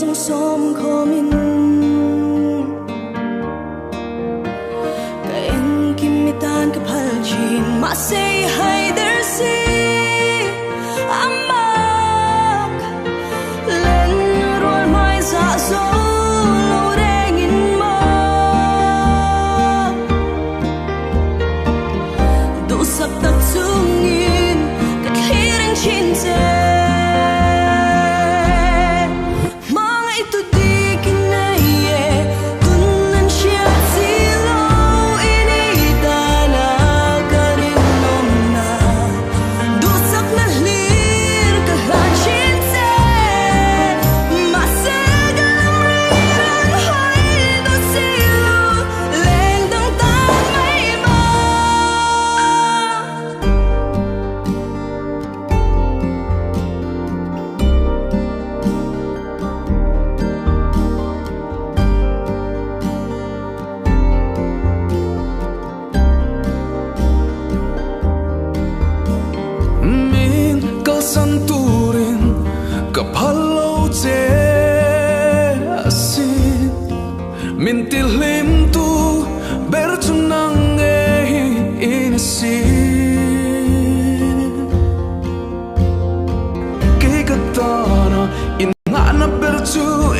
trong xóm khó mình cái anh kim mi tan cái phal chin mà say hay dersi amak lên rồi mai dạ dỗ lâu đen in mơ đủ sắp tập trung in cái khi đang chín dê Mintilim tu bertunang inisi Kikatana inana bertu